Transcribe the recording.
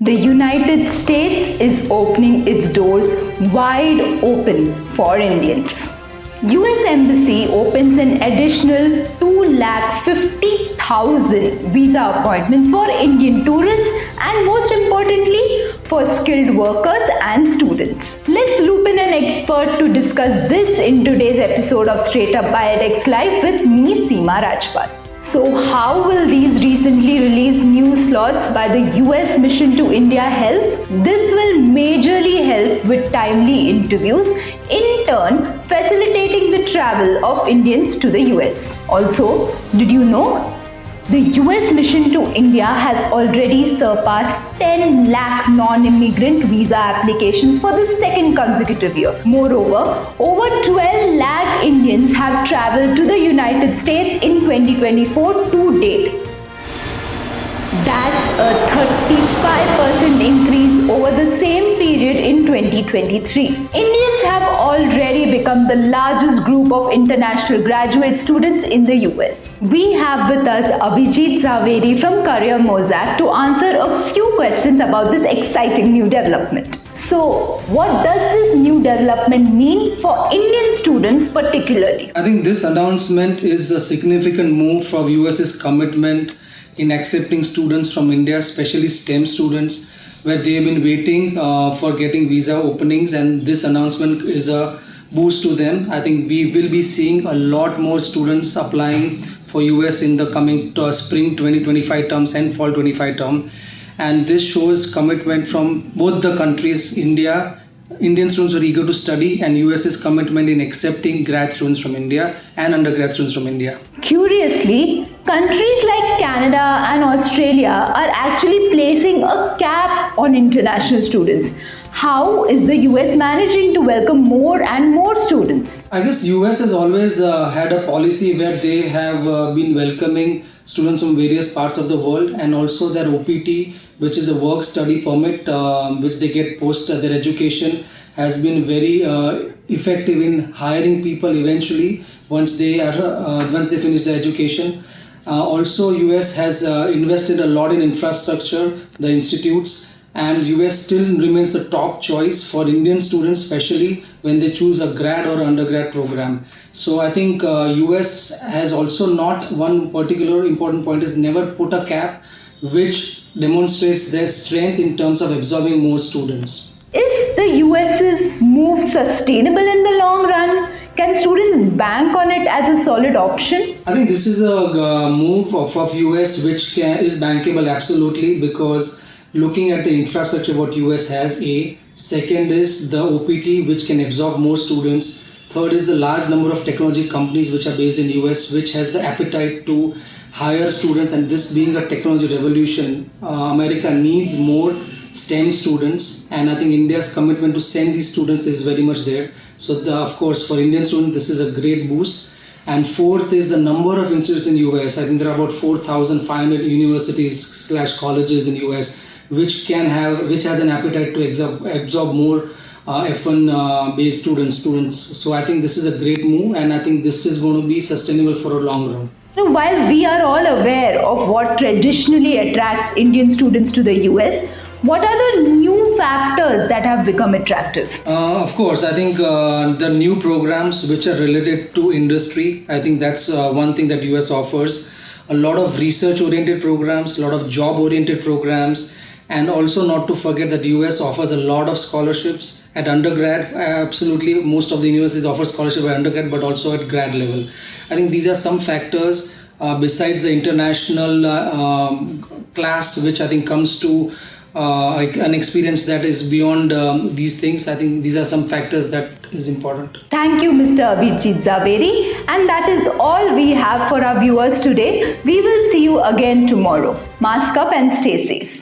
The United States is opening its doors wide open for Indians. US Embassy opens an additional 250,000 visa appointments for Indian tourists and most importantly for skilled workers and students. Let's loop in an expert to discuss this in today's episode of Straight Up Biodex Live with me, Seema Rajpal. So how will these recently released new slots by the US mission to India help? This will majorly help with timely interviews, in turn facilitating the travel of Indians to the US. Also, did you know? The US mission to India has already surpassed 10 lakh non-immigrant visa applications for the second consecutive year. Moreover, over 12 lakh Indians have traveled to the United States in 2024 to date. That's a 35% increase over the same period in 2023. Indians have already become the largest group of international graduate students in the US. We have with us Abhijit Zaveri from Career Mosaic to answer a few questions about this exciting new development. So, what does this new development mean for Indian students particularly? I think this announcement is a significant move for US's commitment in accepting students from India, especially STEM students, where they have been waiting for getting visa openings, and this announcement is a boost to them. I think we will be seeing a lot more students applying for US in the coming spring 2025 terms and fall 25 term, and this shows commitment from both the countries. Indian students are eager to study, and US's commitment in accepting grad students from India and undergrad students from India. Curiously, countries like Canada and Australia are actually placing a cap on international students. How is the US managing to welcome more and more students? I guess US has always had a policy where they have been welcoming students from various parts of the world, and also their OPT, which is the work study permit, which they get post their education, has been very effective in hiring people eventually once they finish their education. Also, US has invested a lot in infrastructure, the institutes, and US still remains the top choice for Indian students, especially when they choose a grad or undergrad program. So I think US has also not, one particular important point is never put a cap, which demonstrates their strength in terms of absorbing more students. Is the US's move sustainable in the long run? Can students bank on it as a solid option? I think this is a move of US which is bankable absolutely, because looking at the infrastructure what US has, second is the OPT which can absorb more students, third is the large number of technology companies which are based in US which has the appetite to hire students, and this being a technology revolution, America needs more STEM students, and I think India's commitment to send these students is very much there. So of course for Indian students this is a great boost. And fourth is the number of institutes in US. I think there are about 4,500 universities / colleges in US which has an appetite to absorb more F1 based students. So I think this is a great move, and I think this is going to be sustainable for a long run. While we are all aware of what traditionally attracts Indian students to the US, what are the new factors that have become attractive? Of course, I think the new programs which are related to industry, I think that's one thing that US offers. A lot of research-oriented programs, a lot of job-oriented programs, and also not to forget that US offers a lot of scholarships at undergrad. Absolutely, most of the universities offer scholarship at undergrad, but also at grad level. I think these are some factors besides the international class, which I think comes to an experience that is beyond these things. I think these are some factors that is important. Thank you, Mr. Abhijit Zaveri. And that is all we have for our viewers today. We will see you again tomorrow. Mask up and stay safe.